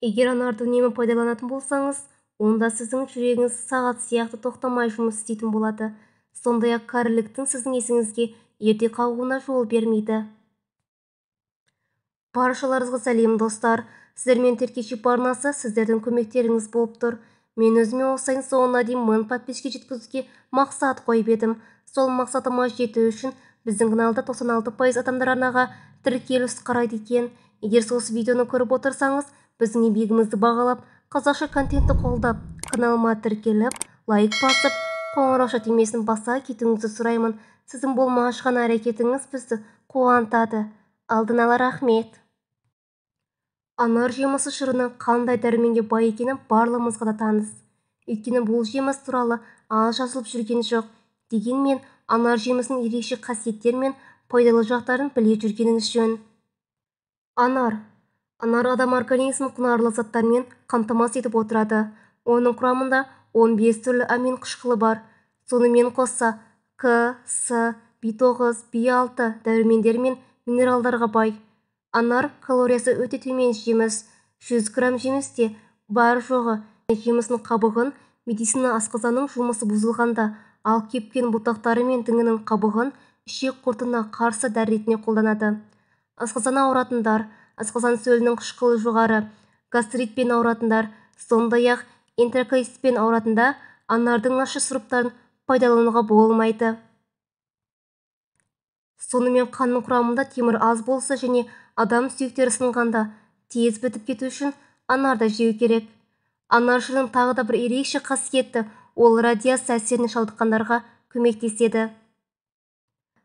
Егер анарды үнемі пайдаланатын болсаңыз, онда сіздің жүрегіңіз сағат сияқты тоқтамай жұмыс істейтін болады. Сондай-ақ кәріліктің сіздің есіңізге ерте қалуына жол бермейді. Баршаларыңызға сәлем достар. Сіздермен Теркеші арнасы сіздердің көмектеріңіз болып тұр. Мен өзіме осы айдың соңына дейін 1000 подписчикке жеткізуге мақсат қойып едім. Сол мақсатыма жету үшін біздің каналда 96% адамдар арнаға тіркеліс қарайды екен. Егер осы видеоны көріп отырсаңыз, біздің еңбегімізді бағалап, қазақша контентті қолдап, каналыма тіркеліп, лайк басып, қоңырау түймесін баса кетуіңізді сұраймын. Сіздің болмашқан әрекетіңіз бізді қуантады. Алдын ала рахмет. Анар жемісі шырыны қандай дәруменге бай екені барлығымызға да таныс. Өйткені бұл жеміс туралы аз жазылып жүрген жоқ. Дегенмен, анар жемісінің ерекше қасиеттер мен пайдалы жақтарын біле жүргеніңіз жөн. Анар адам организмін құнарлы заттармен қамтамасыз етіп отырады. Оның құрамында 15 түрлі амин қышқылы бар. Сонымен қоса К, С, B9, B6 дәрумендер мен минералдарға бай. Анар калориясы өте төмен жеміс. 100 грамм жемісте бар жоғы жемісінің қабығын медицина асқазанның жұмысы бұзылғанда, ал кепкен бұтақтары мен діңінің қабығын ішек құртына қарсы дәрі ретінде қолданады. Асқазан ауыратындар, асқазан сөлінің қышқылы жоғары, гастритпен ауыратындар, сондай-ақ энтероколитпен ауыратында анардың ащы сұрыптарын пайдалануға болмайды. Сонымен қанның құрамында темір аз болса және адам сүйектері сынғанда тез бітіп кету үшін анарды жеу керек. Анар шырының тағы да бір ерекше қасиеті, ол радиация әсеріне шалдыққандарға көмектеседі.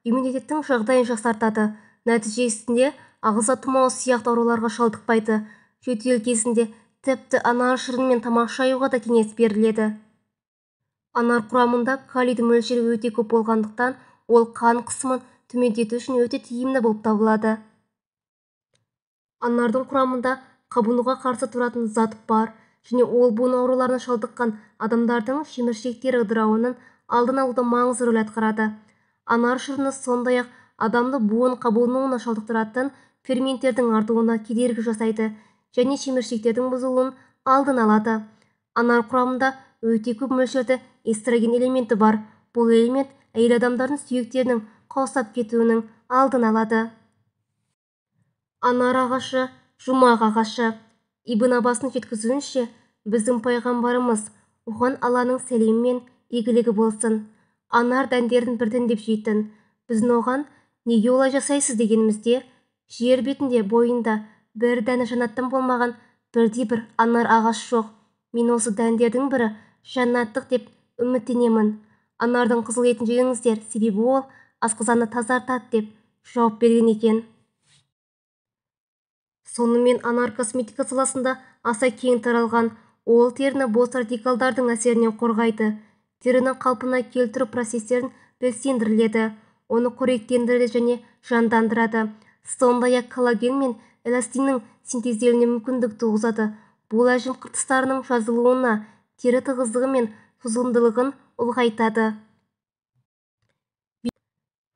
Иммунитеттің жағдайын жақсартады. Нәтижесінде ағза тұмау сияқты ауруларға шалдықпайды. Жөтел кезінде тіпті анар шырынымен тамақ шаюға да кеңес беріледі. Анар құрамында калийдің мөлшері өте көп болғандықтан, ол қан қысымын төмендету үшін өте тиімді болып табылады. Анардың құрамында қабынуға қарсы тұратын зат бар, және ол буын ауруларына шалдыққан адамдардың шеміршектері ыдырауының алдын алуда маңызды рөл атқарады. Анар шырыны сондай-ақ адамды буын қабынуына шалдықтыратын ферменттердің артуына кедергі жасайды және шеміршектердің бұзылуын алдын алады. Анар құрамында өте көп мөлшерде эстроген элементі бар. Бұл элемент әйел адамдардың сүйектерінің қаусап кетуінің алдын алады. Анар ағашы, жұмақ ағашы. Ибн Аббастың жеткізуінше, біздің пайғамбарымыз, оған Алланың сәлемі мен игілігі болсын, анар дәндерін біртіндеп жейтін. Біздің оған неге олай жасайсыз дегенімізде, жер бетінде бойында бір дәні жаннаттан болмаған бірде-бір анар ағаш жоқ. Мен осы дәндердің бірі жаннаттық деп үміттенемін. Анардың қызыл етін жеңіңіздер, себебі ол асқазанды тазартады деп жауап берген екен. Сонымен анар косметика саласында аса кең таралған. Ол теріні бос радикалдардың әсерінен қорғайды. Теріні қалпына келтіру процестерін белсендіріледі. Оны қоректендіреді және жандандырады. Сондай-ақ коллаген мен эластиннің синтезделуіне мүмкіндік туғызады. Бұл әжім қыртыстарының жазылуына, тері тығыздығы мен созылымдылығын ұлғайтады.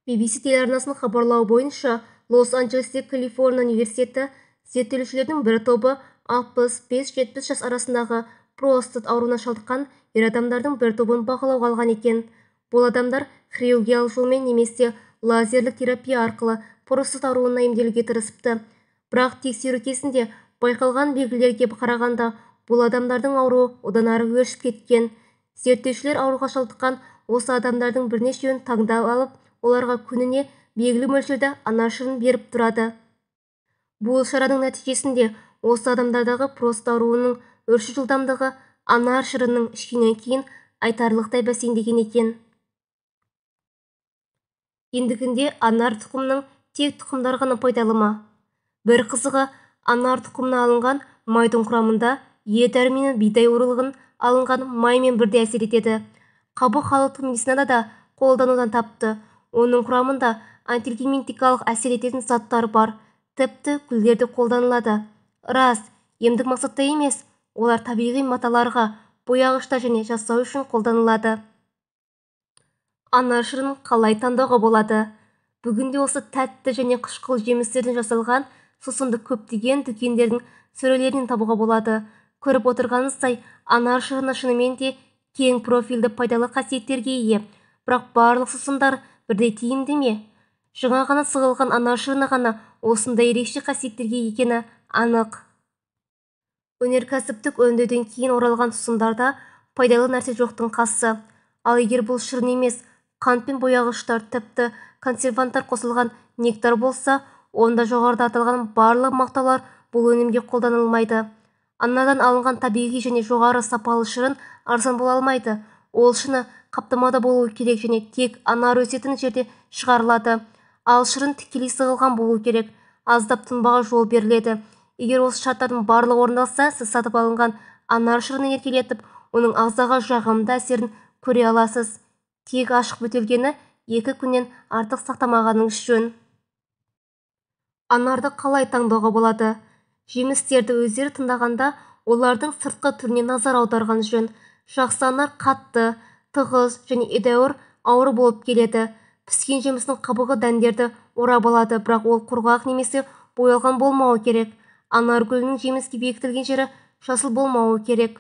BBC телеарнасының хабарлауы бойынша, Лос-Анджелестегі Калифорния университеті зерттеушілердің бір тобы 65-70 жас арасындағы простат ауруына шалдыққан ер адамдардың бір тобын бағалауға алған екен. Бұл адамдар хирургиялық жолмен немесе лазерлік терапия арқылы простат ауруына емделуге тырысыпты. Бірақ тексеру кезінде байқалған белгілерге қарағанда, бұл адамдардың ауруы одан ары өршіп кеткен. Зерттеушілер ауруға шалдыққан осы адамдардың бірнешеуін таңдап алып, оларға күніне белгілі мөлшерде анар шырын беріп тұрады. Бұл шараның нәтижесінде осы адамдардағы простат ауруының өршу жылдамдығы анар шырынның ішкеннен кейін айтарлықтай бәсеңдеген екен. Ендігінде анар тұқымының тек тұқымдар ғана пайдалы ма? Бір қызығы, анар тұқымына алынған майдың құрамында Е дәрумені бидай урылығын алынған маймен бірде әсер етеді. Қабық халықтық медицинада да қолданудан тапты. Оның құрамында антигеминтикалық әсер ететін заттар бар. Тіпті гүлдерді қолданылады. Рас, емдік мақсатта емес, олар табиғи маталарға, бояғышта және жасау үшін қолданылады. Анар шырын қалай таңдауға болады? Бүгінде осы тәтті және қышқыл жемістерден жасалған сусынды көптеген дүкендердің сөрелерінен табуға болады. Көріп отырғаныңыздай, анар шырыны шынымен де кең профильді пайдалы қасиеттерге ие. Бірақ барлық сусындар бірдей тиімді ме? Жаңа ғана сығылған анар шырыны ғана осындай ерекше қасиеттерге екені анық. Өнеркәсіптік өңдеуден кейін оралған сусындарда пайдалы нәрсе жоқтың қасы. Ал егер бұл шырын емес, қант пен бояғыштар, тіпті консерванттар қосылған нектар болса, онда жоғарыда аталған барлық мақтаулар бұл өнімге қолданылмайды. Анардан алынған табиғи және жоғары сапалы шырын арзан бола алмайды. Ол шыны қаптамада болуы керек және тек анар өсетін жерде шығарылады. Ал шырын тікелей сығылған болуы керек. Аздап тұнбаға жол беріледі. Егер осы шарттардың барлығы орындалса, сіз сатып алынған анар шырынын еркелетіп, оның ағзаға жағымды әсерін көре аласыз. Тек ашық бөтелкені 2 күннен артық сақтамағаныңыз жөн. Анарды қалай таңдауға болады? Жемістерді өздері тыңдағанда, олардың сыртқы түріне назар аударған жөн. Жақсы анар қатты, тығыз және едәуір ауыр болып келеді. Піскен жемістің қабығы дәндерді орап алады, бірақ ол құрғақ немесе боялған болмауы керек. Анар гүлінің жеміске бекітілген жері жасыл болмауы керек.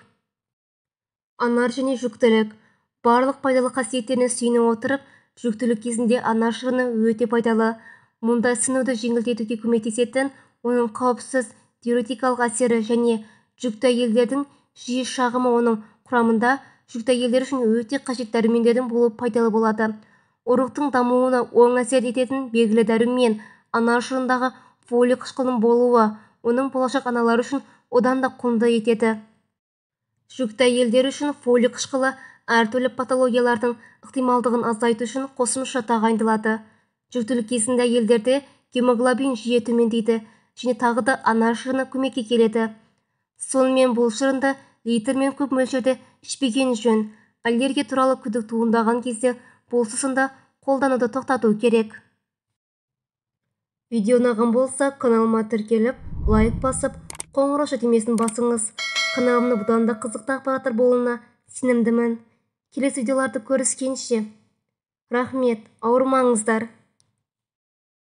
Анар және жүктілік. Барлық пайдалы қасиеттеріне сүйене отырып, жүктілік кезінде анар шырыны өте пайдалы. Мұнда ісінуді жеңілдетуге көмектесетін оның қауіпсіз диуретикалық әсері және жүкті әйелдердің жиі шағымы оның құрамында жүкті әйелдер үшін өте қажет дәрумендердің болуы пайдалы болады. Ұрықтың дамуына оң әсер ететін белгілі дәрумен анар шырындағы фолий қышқылының болуы оның болашақ аналары үшін одан да құнды етеді. Жүкті әйелдер үшін фолий қышқылы әртүрлі патологиялардың ықтималдығын азайту үшін қосымша тағайындалады. Жүктілік кезінде әйелдерде гемоглобин жиі төмендейді және тағы да анар шырыны көмекке келеді. Сонымен бұл шырынды литрмен көп мөлшерде ішпеген жөн. Аллергия туралы күдік туындаған кезде бұл сусынды қолдануды тоқтату керек. Видео ұнаған болса, каналыма тіркеліп, лайк басып, қоңырау шатемесін басыңыз. Каналымда бұдан да қызықты ақпараттар болуына сенімдімін. Келесі видеоларды көріскенше. Рахмет, ауырмаңыздар.